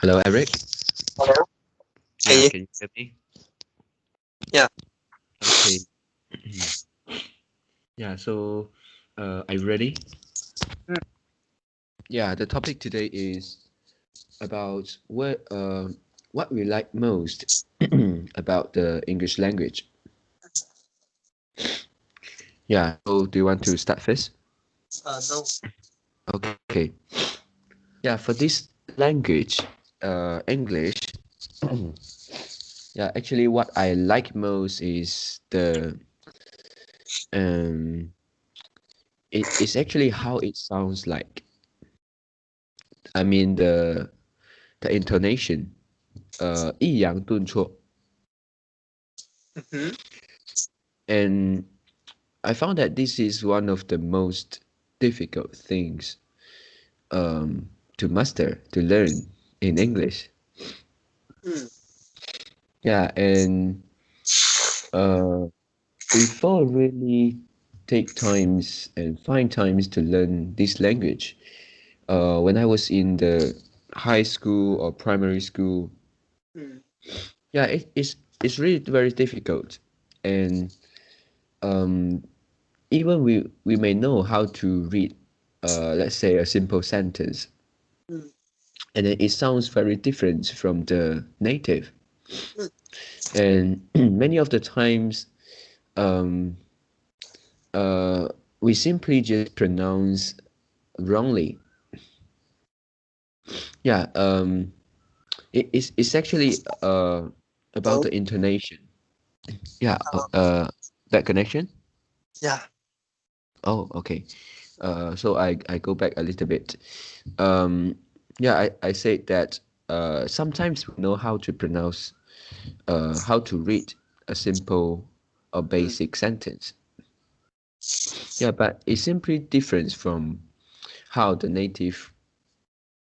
Hello, Eric. Hello. Can Yeah, you? can you hear me? Yeah. Okay. Yeah, so are you ready? Mm. Yeah, the topic today is about what we like most about the English language. Yeah, so do you want to start first? No. Okay. Yeah, for this language, English, yeah, actually what I like most is the um it's actually how it sounds like. I mean the intonation, 抑扬顿挫. Mm-hmm. And I found that this is one of the most difficult things to master, to learn in English. Mm. Yeah, and uh, before really take times and find times to learn this language, when I was in the high school or primary school, Mm. yeah, it's really very difficult. And um, even we may know how to read, let's say a simple sentence, Mm. and then it sounds very different from the native. Mm. And many of the times, um, uh, we simply just pronounce wrongly. Yeah, it's actually about Hello. the intonation. Yeah, Uh, that connection. yeah. Oh, okay. So I go back a little bit. Um, yeah, I said that sometimes we know how to pronounce, how to read a simple or Mm. basic sentence. Yeah, but it's simply different from how the native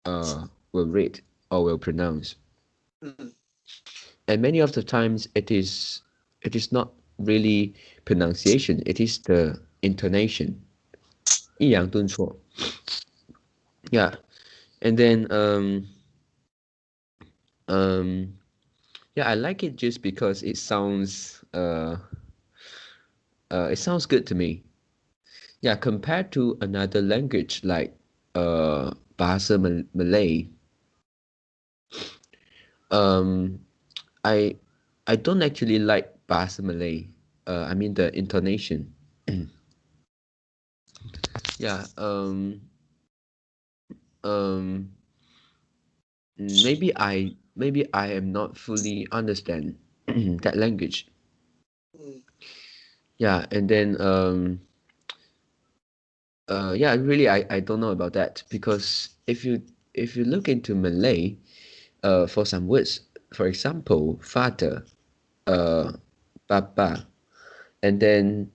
will read or will pronounce. Mm. And many of the times it is not really pronunciation, it is the intonation. 抑扬顿挫. Yeah, and then um yeah, I like it just because it sounds good to me. Yeah, compared to another language like Bahasa Malay, um, I I don't actually like Bahasa Malay. I mean the intonation. Yeah. Um, maybe I am not fully understand that language. Mm. Yeah, and then yeah, really I don't know about that because if you look into Malay, for some words, for example, father, uh, papa, and then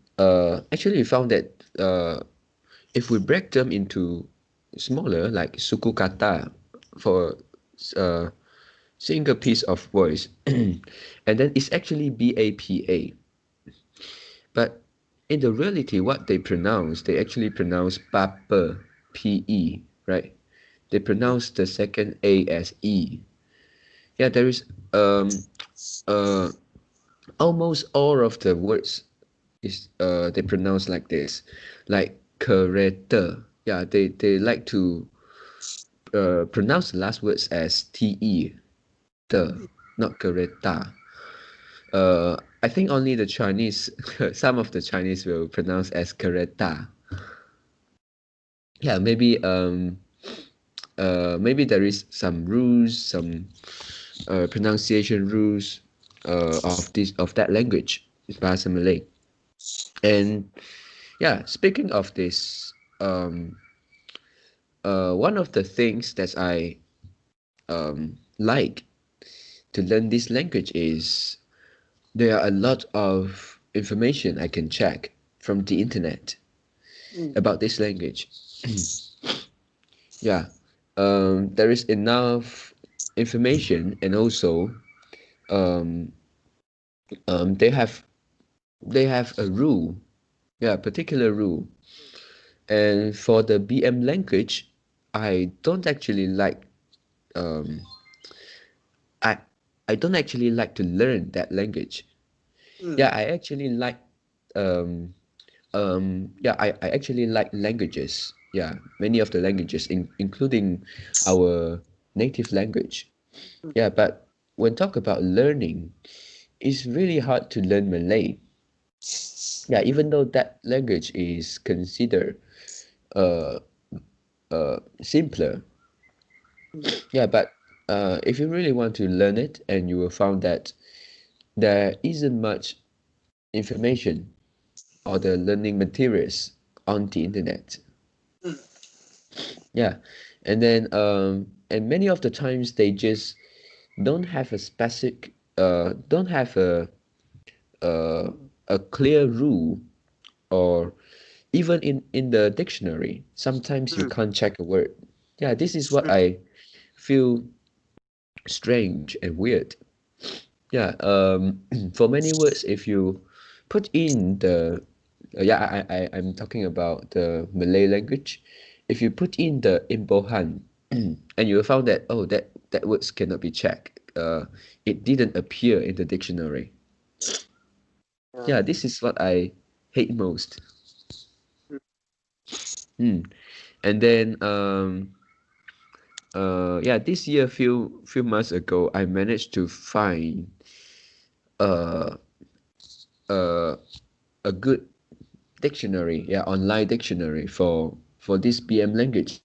actually we found that if we break them into smaller, like suku kata for a single piece of voice, and then it's actually BAPA. But in the reality, what they actually pronounce pape, PE, right? They pronounce the second A as E. Yeah, there is uh almost all of the words is they pronounce like this, like character. Yeah, they like to pronounce the last words as te, the, not character. I think only the Chinese, some of the Chinese will pronounce as character. Yeah, maybe there is some rules, some pronunciation rules of that language, Bahasa Malay. And yeah, speaking of this, one of the things that I like to learn this language is there are a lot of information I can check from the internet Mm. about this language. Yeah, there is enough information, and also um, they have a rule, yeah, a particular rule. And for the BM language, I don't actually like I don't actually like to learn that language. Yeah, mm, I actually like um yeah, I actually like languages. Yeah, many of the languages, including our native language. mm, Yeah, but when talk about learning, it's really hard to learn Malay. Yeah, even though that language is considered uh simpler. mm, Yeah, but if you really want to learn it, and you will find that there isn't much information or the learning materials on the internet. mm, Yeah, and then and many of the times they just don't have a specific don't have uh, a clear rule, or even in the dictionary sometimes you mm, can't check a word. Yeah, this is what mm, I feel strange and weird. Yeah, for many words, if you put in the yeah, I'm talking about the Malay language. If you put in the impohan, and you will found that, oh, that words cannot be checked. It didn't appear in the dictionary. yeah, Yeah, this is what I hate most. mm, Hmm. And then yeah, this year, few months ago, I managed to find uh uh a good dictionary, yeah, online dictionary for this BM language.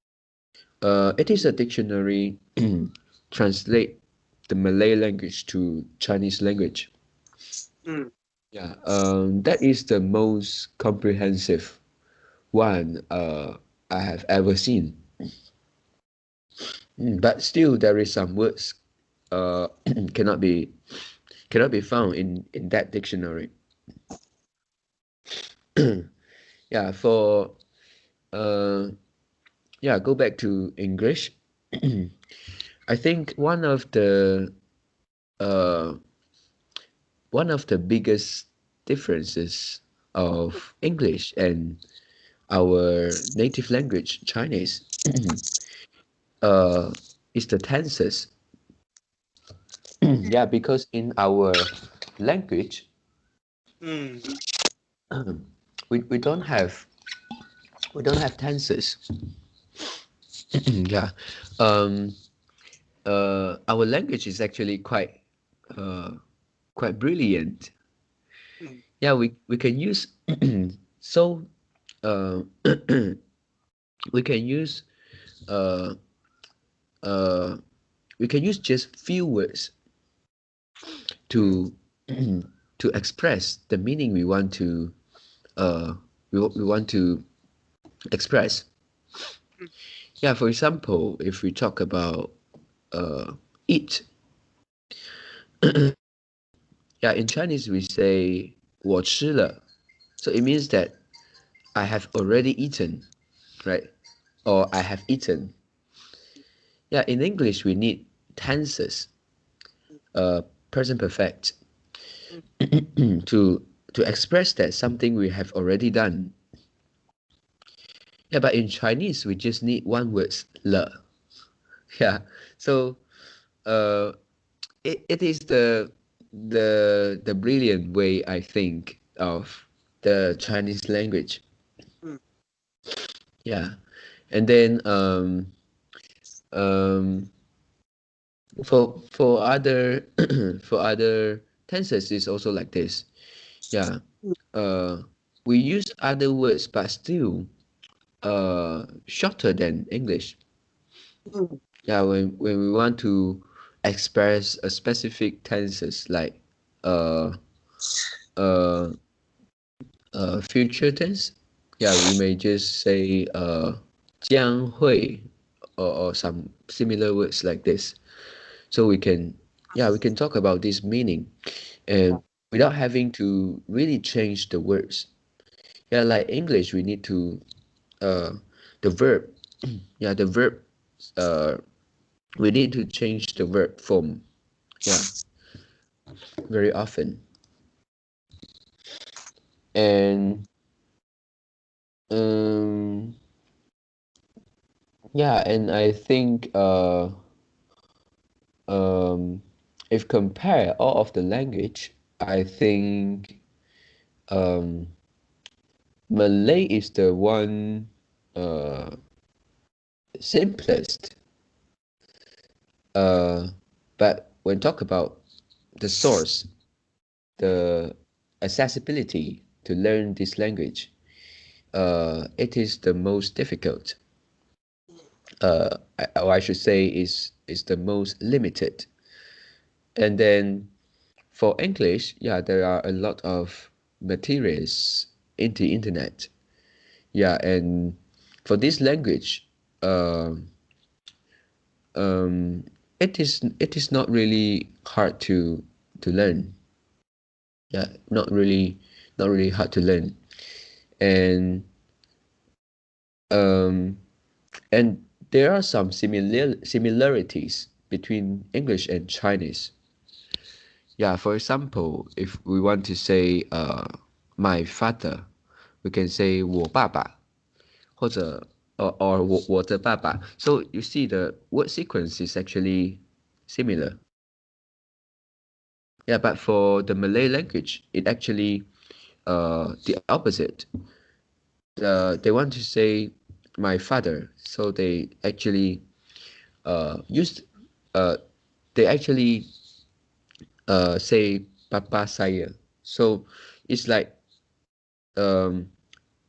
It is a dictionary translate the Malay language to Chinese language. mm, Yeah, that is the most comprehensive one I have ever seen. But still, there is some words uh, cannot be cannot be found in that dictionary. Yeah, for uh, yeah, go back to English. I think uh, one of the biggest differences of English and our native language, Chinese, uh, is the tenses. Yeah, because in our language, mm, we don't have tenses. Yeah, um, our language is actually uh, quite brilliant. mm, Yeah, we can use so uh, we can use uh, uh, we can use just few words mm, to to express the meaning uh, we want to express. mm, Yeah, for example, if we talk about uh, eat, yeah, in Chinese we say 我吃了, so it means that I have already eaten, right? Or I have eaten. Yeah, in English we need tenses, present perfect, mm, to express that something we have already done. Yeah, but in Chinese we just need one word, 了. Yeah, so uh, it is the brilliant way I think of the Chinese language. mm, Yeah, and then um, for other for other tenses is also like this. Yeah, uh, we use other words but still shorter than English. mm, Yeah, when we want to express a specific tenses like uh uh future tense, yeah, we may just say 将会, or some similar words like this. So we can, yeah, we can talk about this meaning and without having to really change the words. Yeah, like English, we need to the verb. Yeah, the verb. Uh, we need to change the verb form. Yeah, very often. And um, yeah, and I think um if compare all of the language, I think Malay is the one simplest. But when talk about the source, the accessibility to learn this language, it is the most difficult. Or I should say is the most limited. And then for English, yeah, there are a lot of materials in the internet. Yeah, and for this language, um, it is not really hard to learn. Yeah, not really hard to learn, and um, and there are some similarities between English and Chinese. Yeah, for example, if we want to say my father, we can say 我爸爸或者 or 我的爸爸. So you see the word sequence is actually similar. Yeah, but for the Malay language, it actually the opposite. They want to say my father, so used uh they actually say papa saya. So it's like um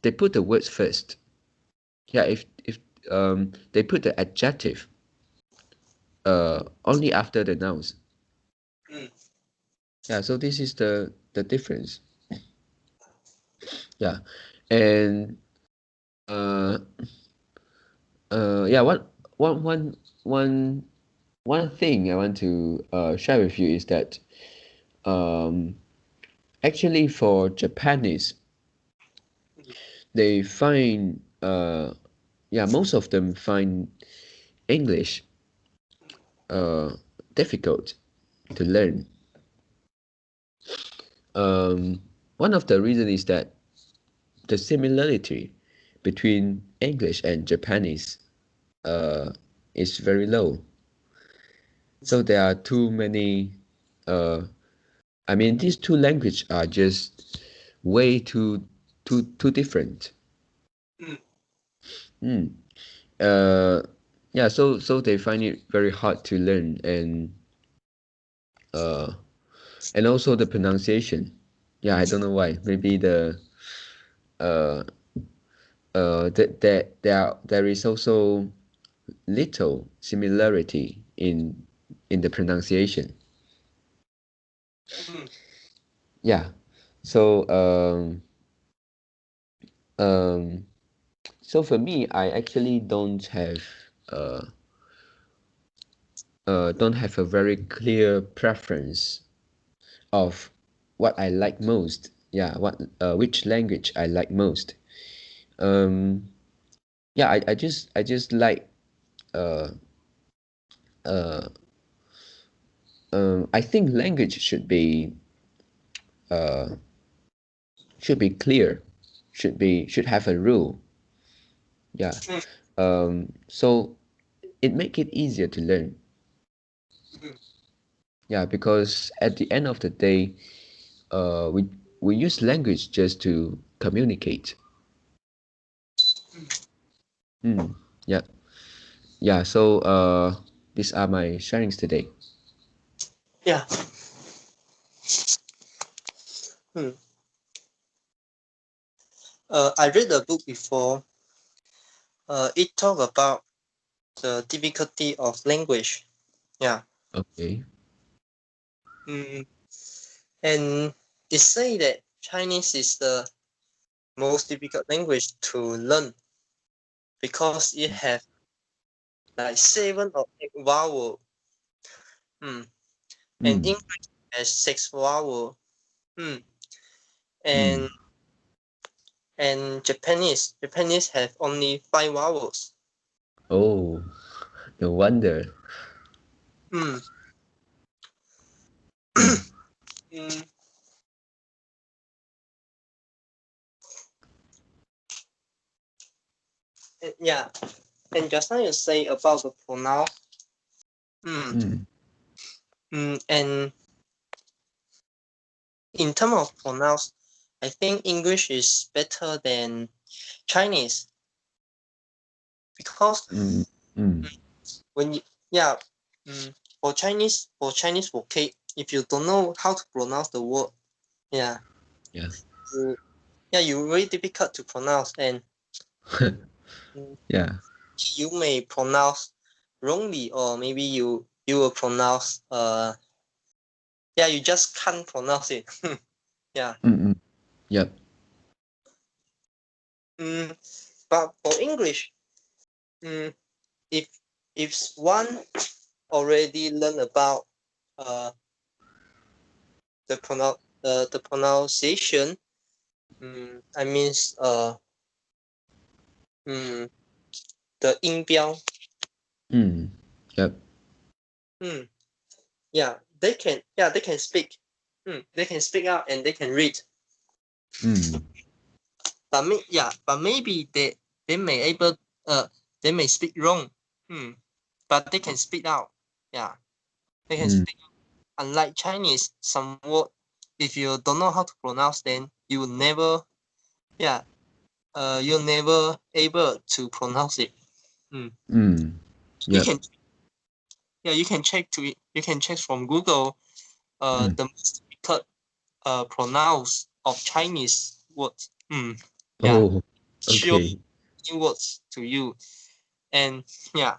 they put the words first. Yeah, if they put the adjective only after the nouns. mm, Yeah, so this is the difference. Yeah, and uh yeah, one one thing I want to share with you is that um actually for Japanese, mm, they find yeah, most of them find English uh difficult to learn. One of the reason is that the similarity between English and Japanese uh, is very low. So there are too many. Uh, I mean, these two languages are just way too different. mm, Mm. Uh, yeah. So they find it very hard to learn, uh, and also the pronunciation. Yeah, I don't know why. Maybe uh there is also little similarity in the pronunciation. mm, Yeah. So um so for me, I actually uh don't have a very clear preference of what I like most. Yeah, what which language I like most. Um yeah, I just like uh uh I think language uh should be clear, should have a rule. Yeah. mm, So it make it easier to learn. mm, Yeah, because at the end of the day, we use language just to communicate. mm. Mm, yeah, yeah. So these are my sharings today. Yeah. Mm. I read a book before. It talk about the difficulty of language. Yeah. Okay. Mm. And it say that Chinese is the most difficult language to learn because it have like 7 or 8 vowel. Mm. And Mm, English has 6 vowel. Mm. mm. And Japanese have only 5 vowels. Oh, no wonder. Mm. Mm, Mm. Yeah. And just now you say about the pronoun. Mm. mm. And in terms of pronounce, I think English is better than Chinese because when you, yeah, for Chinese, okay, if you don't know how to pronounce the word, yeah, Yeah. you very difficult to pronounce, and Yeah. you may pronounce wrongly, or maybe you will pronounce you just can't pronounce it. Yeah. Yep. But for English, mm, if one already learn about uh the pronunciation, I mean the 音标, Yep. they can speak, they can speak out and they can read, but maybe they may able they may speak wrong, but they can speak out, they can speak out. Unlike Chinese, some word, if you don't know how to pronounce, then you will never, you're never able to pronounce it. You Yep. can, you can check you can check from Google, the most difficult pronounce of Chinese words. Yeah, Oh, show okay. new words to you, and yeah,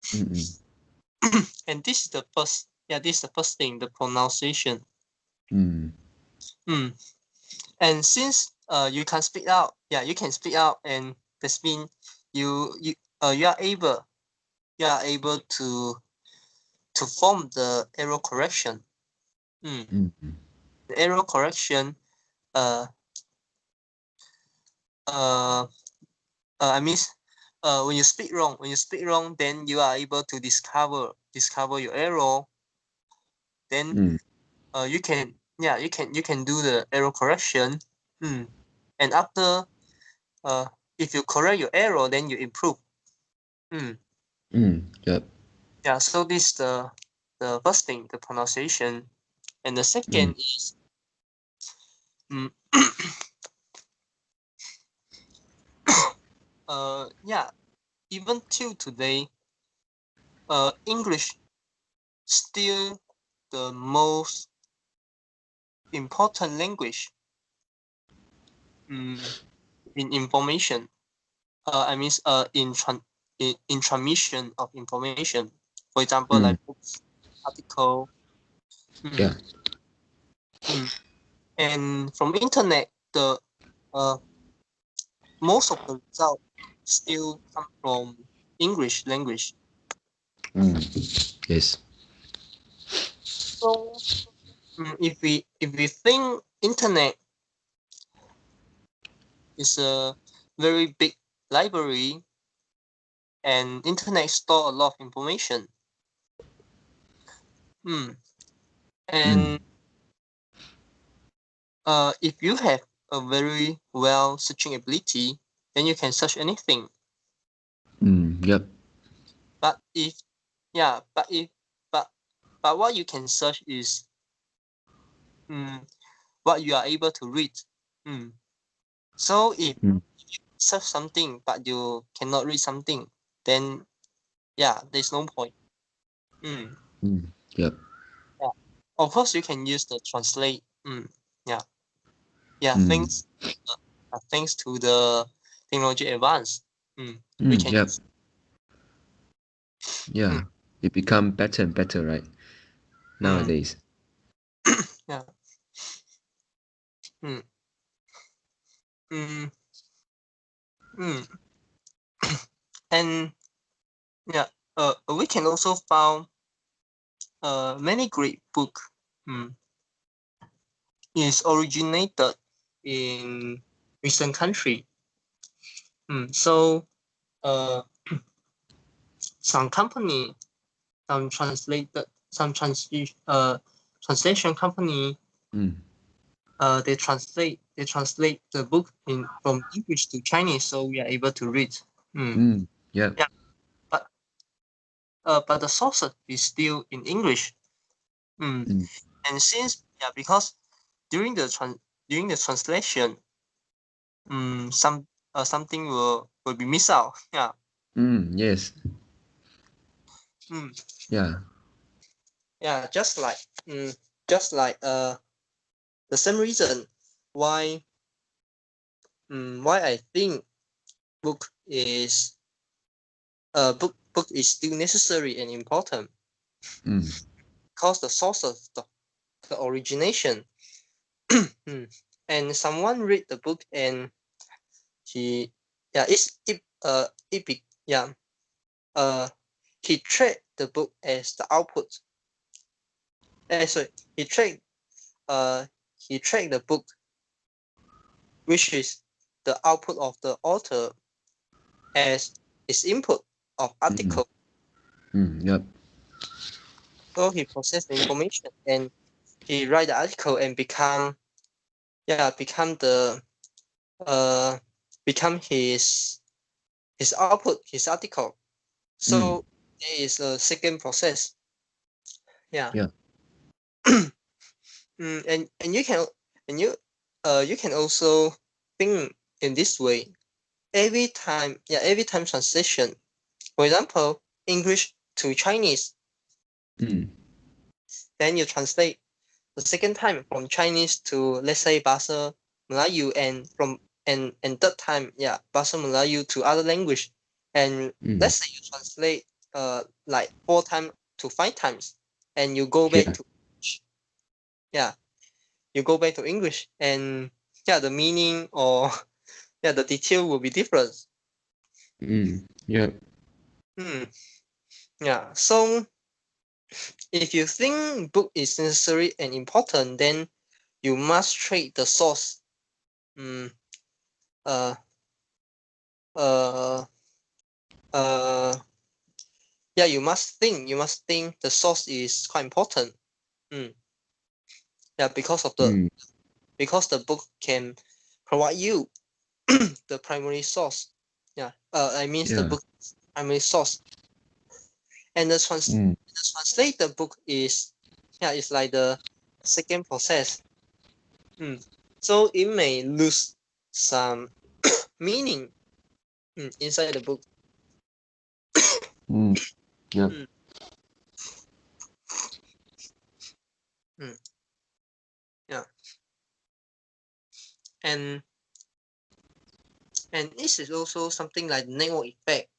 Mm-mm. and this is the first, this is the first thing, the pronunciation. Mm. And since you can speak out, you can speak out, and this means you are able, to form the error correction. Mm. The error correction, uh, uh, I mean, when you speak wrong, then you are able to discover your error. Then you can, you can do the error correction. And after, if you correct your error, then you improve. Yep. Yeah, so this is the first thing, the pronunciation, and the Mm. second is, mm, even till today, English still the most important language, in information. I mean, in transmission of information. For example, Mm. like books, article, Yeah. mm. And from internet, the uh, most of the result still come from English language. Mm. Yes. So, if we think internet is a very big library, and internet store a lot of information, Mm. and if you have a very well searching ability, then you can search anything. Yep. But if yeah, but if but what you can search is, what you are able to read. So if Mm. search something but you cannot read something, then there's no point. Mm, Yep. yeah. Of course, you can use the translate. Yeah, Mm. thanks to the technology advance. We can Yep. use. Mm, Yeah. It become better and better, right? mm, Nowadays. yeah. Mm, mm, mm. And yeah, we can also found many great book. Mm, is originated in recent country. So uh, some company, some translated, some translation company, Mm. they translate the book in from English to Chinese, so we are able to read. Yep. Yeah, but but the source is still in English. Mm. And since because during the translation, something will be missed out. Yes. Mm, Yeah. yeah, just like the same reason why why I think book is book is still necessary and important, Mm. because the source of the origination. And someone read the book and he uh he treat the book as the output. Sorry, he treat uh he treat the book, which is the output of the author, as his input of Mm. article. Yep. So he process the information and he write the article and become the uh become his output, his article. Mm. So there is a second process. Yeah. Yeah. And you can also think in this way. Every time translation, for example, English to Chinese, Mm. then you translate the second time from Chinese to, let's say, Bahasa Melayu, and third time, Bahasa Melayu to other language, and Mm. let's say you translate like 4 times to 5 times, and you go back Yeah. to yeah you go back to English, and the meaning, or the detail will be different. Yep. Hmm. So if you think book is necessary and important, then you must treat the source. Hmm. Uh. Uh. Uh. Yeah. You must think the source is quite important. Hmm. Yeah. Mm. Because the book can provide you the primary source. Yeah. I mean the Yeah. book primary source, and Mm. the translated book is like the second process. So it may lose some meaning inside the book. Mm. Yep. Mm, mm, yeah, and this is also something like network effect.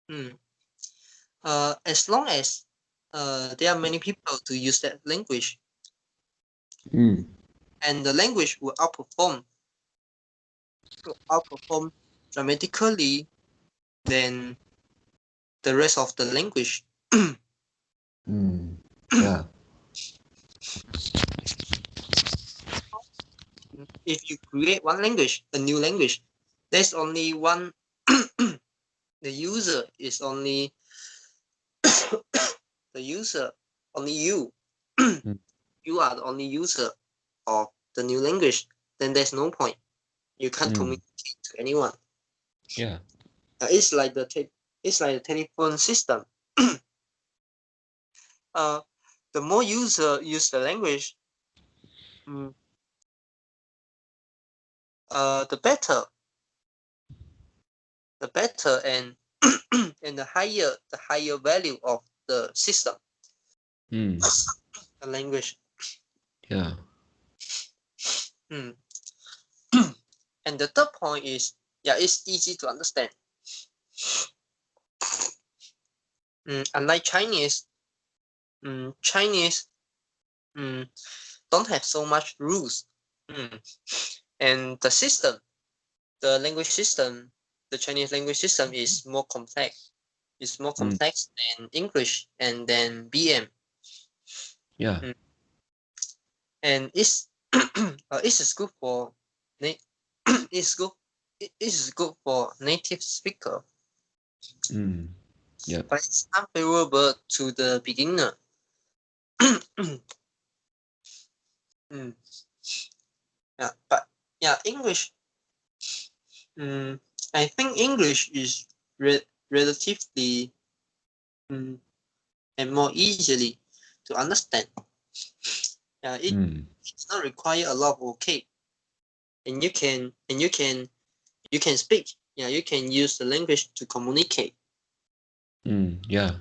Mm. As long as there are many people to use that language, Mm. and the language will outperform dramatically than the rest of the language. Mm. Yeah. If you create one language, a new language, there's only one. The user is only the user, only you. Mm. You are the only user of the new language. Then there's no point. You can't Mm. communicate to anyone. Yeah. It's like the telephone system. uh, the more user use the language, mm, the better, and and the higher value of the system, Mm. the language. Yeah. Mm. And the third point is, it's easy to understand. Unlike Chinese don't have so much rules. Mm. And the language system, the Chinese language system is more complex. It's more Mm. complex than English and then BM. Yeah. Mm. And it is good for it's good it is good for native speaker, Mm. Yep. but it's unfavorable to the beginner. Mm. But English. I think English is relatively and more easily to understand. It does not require a lot of vocab, and you can speak. You can use the language to communicate. Yeah.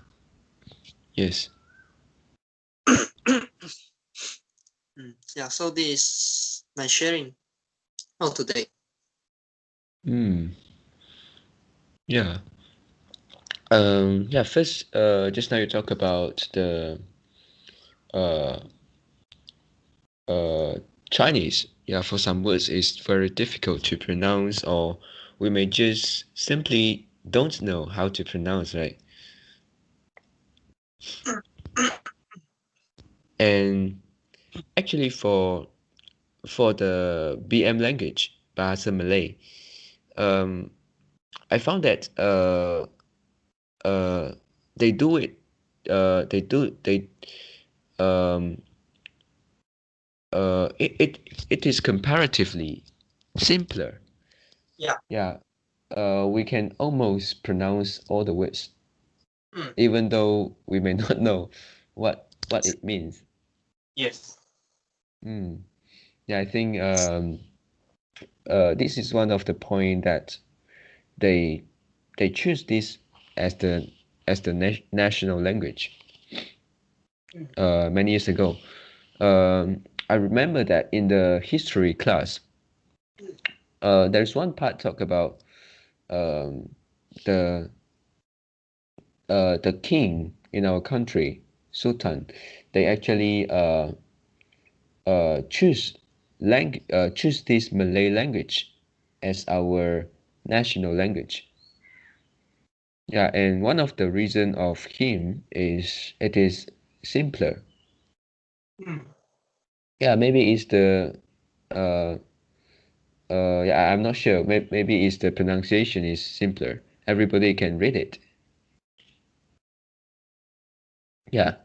Yes. So this is my sharing for today. Yeah. Yeah. First, just now you talk about the uh Chinese. Yeah, for some words it's very difficult to pronounce, or we may just simply don't know how to pronounce, right? And actually, for the BM language, Bahasa Malay, I found that they do it. They it is comparatively simpler. Yeah. We can almost pronounce all the words, even though we may not know what it means. Yes. Yeah, I think this is one of the point that they choose this as the national language many years ago. I remember that in the history class, there's one part talk about um, the the king in our country, Sultan. They actually choose this Malay language as our national language. Yeah, and one of the reason of him is it is simpler. Yeah, maybe it's the uh yeah, I'm not sure. Maybe it's the pronunciation is simpler. Everybody can read it. Yeah,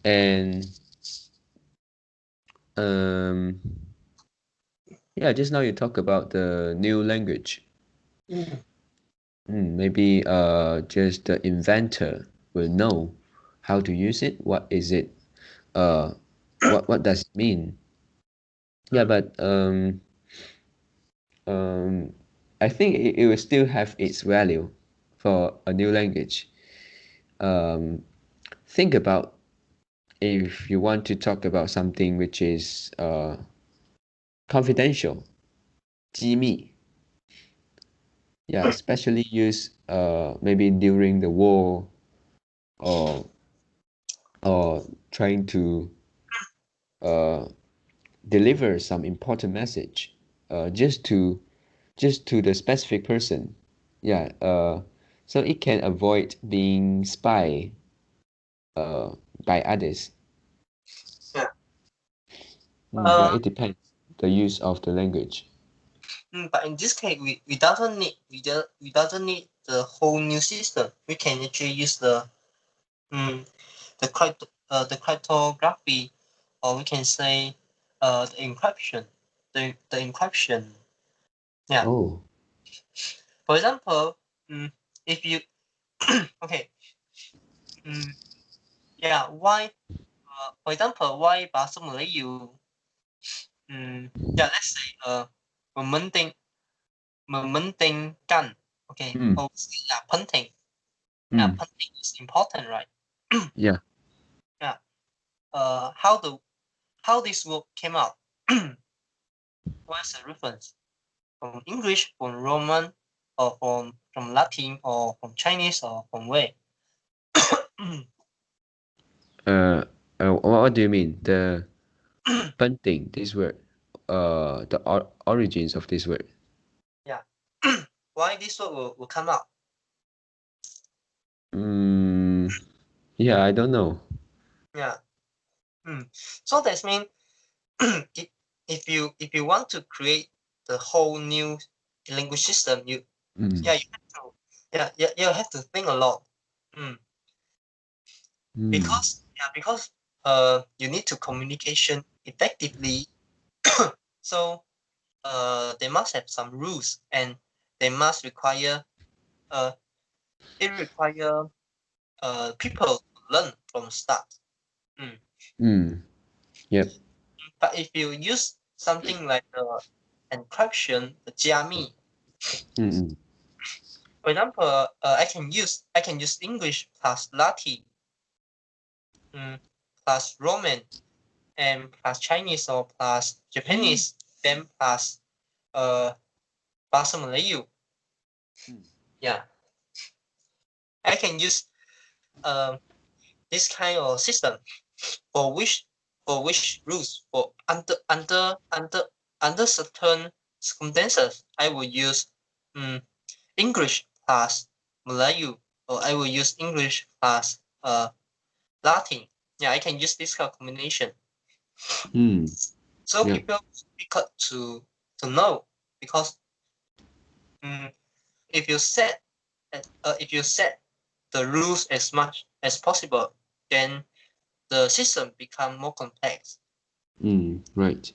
and um yeah, just now you talk about the new language. Maybe just the inventor will know how to use it. What is it? Uh, what does it mean? Yeah, but um, I think it will still have its value for a new language. Um, think about if you want to talk about something which is confidential, 机密. Yeah, especially used maybe during the war, or trying to uh, deliver some important message just to the specific person. Yeah, so it can avoid being spy uh, by others. Yeah. Yeah, it depends the use of the language. But in this case, we doesn't need the whole new system. We can actually use the cryptography, or we can say the encryption. The encryption. Yeah. Oh. For example, if you okay, yeah. Why? For example, why bahasa Malay you yeah. Let's say mementingkan. Okay. Or yeah, penting. Yeah, penting is important, right? Yeah. Yeah. How this word came out? What's the reference? From English, from Roman, or from Latin, or from Chinese, or from where? What do you mean? The punting, this word, the origins of this word. Yeah. Why this word will come out? Yeah, I don't know. Yeah. So that means if you want to create the whole new language system, you have to think a lot. Because you need to communication effectively. So they must have some rules, and they must require it require people to learn from start. Yep. But if you use something like encryption, the 加密, Mm. for example, I can use English plus Latin, plus Roman, and plus Chinese or plus Japanese, then plus Bahasa Melayu. Yeah, I can use this kind of system for which rules for under certain circumstances I will use English plus Malayu, or I will use English plus Latin. Yeah, I can use this kind of combination. So Yep. people got to know, because if you set the rules as much as possible, then the system become more complex. Right.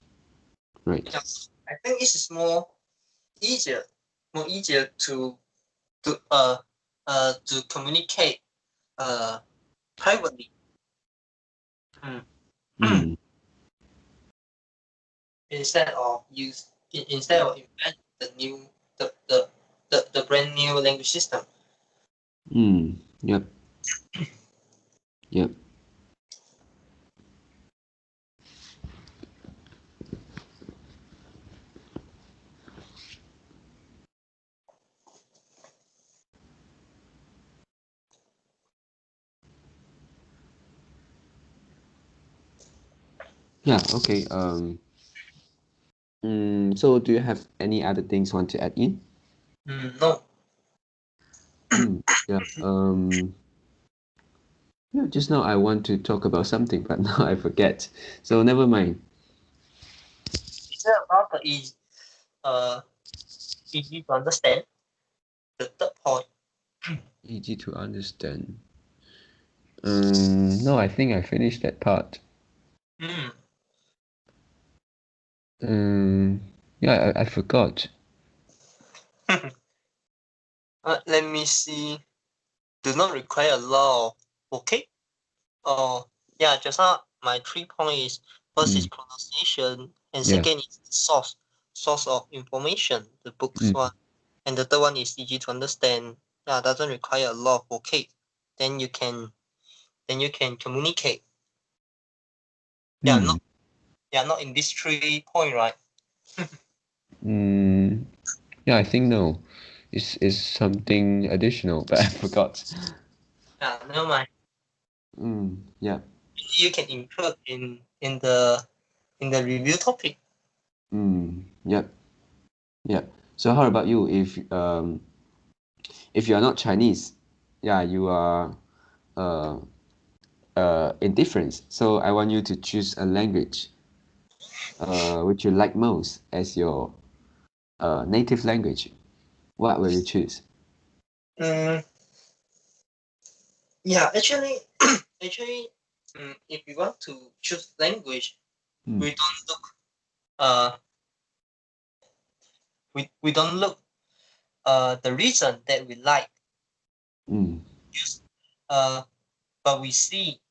Right. Yeah, I think this is more easier to communicate privately. Mm. Instead of invent the new the brand new language system. Yep. Yep. Yeah. Okay. So do you have any other things you want to add in? No. Yeah. Yeah. Just now I want to talk about something, but now I forget. So never mind. Is that about easy to understand? The third point. Easy to understand. No, I think I finished that part. Yeah, I forgot. Let me see. Do not require a law. Okay. Oh, yeah. Just now my 3 point is, first is Mm, pronunciation, and yeah. second is source of information, the books Mm, one, and the third one is easy to understand. Yeah, doesn't require a lot of vocab. Then you can communicate. Yeah, mm, not in this 3 point, right? mm. Yeah, I think no. It's something additional, but I forgot. Yeah, never mind. Yeah. You can include in the review topic. Yep. Yep. So how about you? If you are not Chinese, yeah, you are uh indifferent. So I want you to choose a language which you like most as your native language. What will you choose? Mm, yeah, actually, actually, if we want to choose language, Mm, we don't look uh we don't look the reason that we like mm, use but we see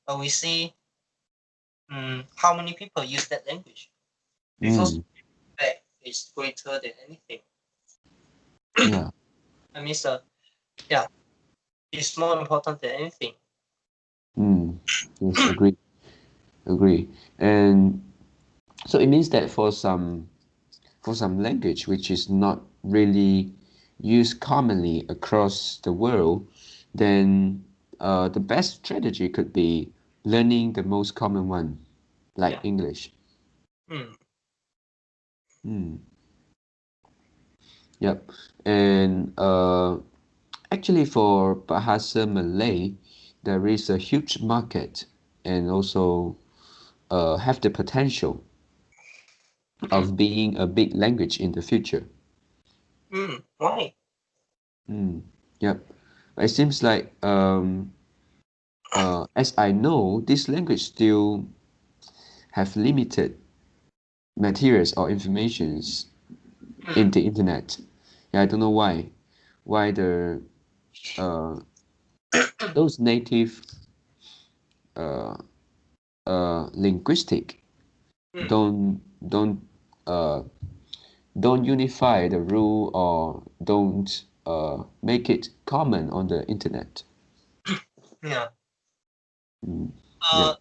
how many people use that language, because mm. that is greater than anything. Yeah. I mean, yeah, it's more important than anything. Mm. Yes, agree. Agree. And so it means that for some language which is not really used commonly across the world, then the best strategy could be learning the most common one, like Yeah. English. Mm. Mm, yep. And actually, for Bahasa Malay, there is a huge market and also have the potential of being a big language in the future. Why? Yep. It seems like as I know, this language still have limited materials or informations in Mm. the internet. Yeah, I don't know why the uh, those native linguistic. Don't uh, don't unify the rule or don't make it common on the internet. Yeah. Yeah.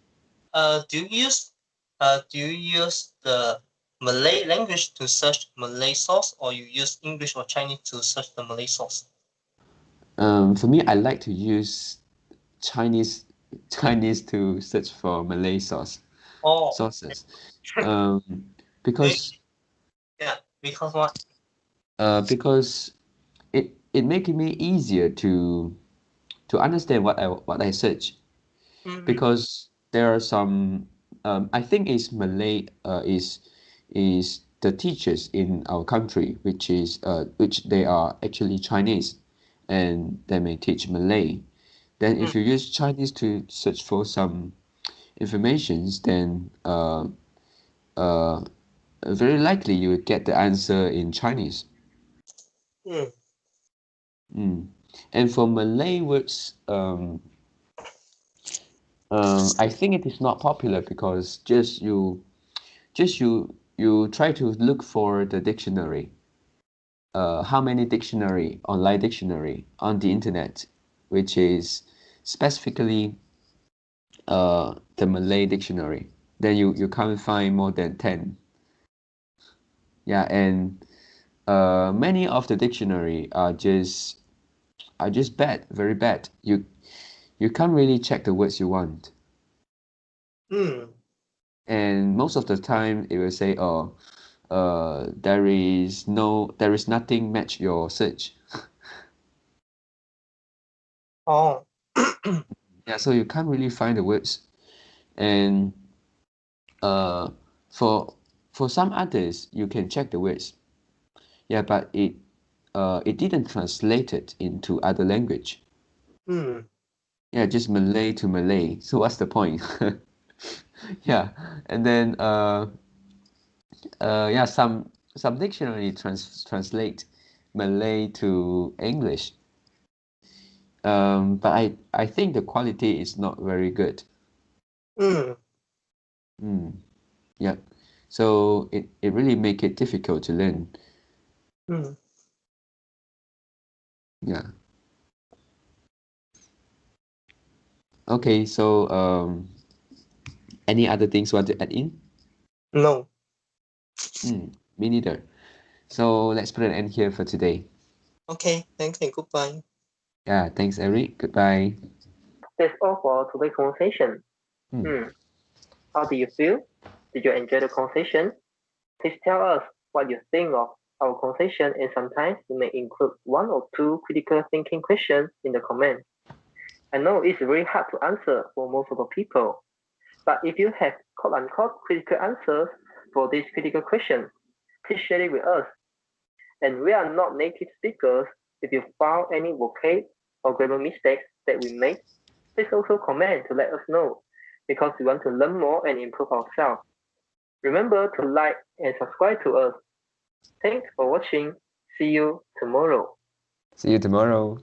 Do you use the Malay language to search Malay source, or you use English or Chinese to search the Malay source? For me, I like to use Chinese Chinese to search for Malay Oh, sources. Um, maybe, because yeah, because what? because it making me easier to understand what I search, Mm-hmm. because there are some I think is Malay is the teachers in our country, which they are actually Chinese, and they may teach Malay. Then if you use Chinese to search for some informations, then uh, very likely you would get the answer in Chinese. Mm. Mm. And for Malay words, I think it is not popular because just you try to look for the dictionary. How many dictionary, online dictionary on the internet, which is specifically the Malay dictionary. Then you can't find more than 10. Yeah, and many of the dictionary are just bad, very bad. You can't really check the words you want. Mm. And most of the time it will say, oh, there is nothing match your search. Oh. Yeah, so you can't really find the words. And uh, for for some others, you can check the words. Yeah, but it didn't translate it into other language. Mm. Yeah, just Malay to Malay. So what's the point? Yeah, and then yeah, some dictionary translate Malay to English. But I think the quality is not very good. Mm. Mm, yeah. So it really make it difficult to learn. Mm. Yeah. Okay, so any other things you want to add in? No. Me neither. So let's put an end here for today. Okay. Thanks and goodbye. Yeah, thanks, Eric. Goodbye. That's all for today's conversation. Hmm. Hmm. How do you feel? Did you enjoy the conversation? Please tell us what you think of our conversation, and sometimes you may include one or two critical thinking questions in the comments. I know it's very hard to answer for most of the people, but if you have quote unquote critical answers for these critical questions, please share it with us. And we are not native speakers. If you found any vocab or grammar mistakes that we made, please also comment to let us know, because we want to learn more and improve ourselves. Remember to like and subscribe to us. Thanks for watching. See you tomorrow. See you tomorrow.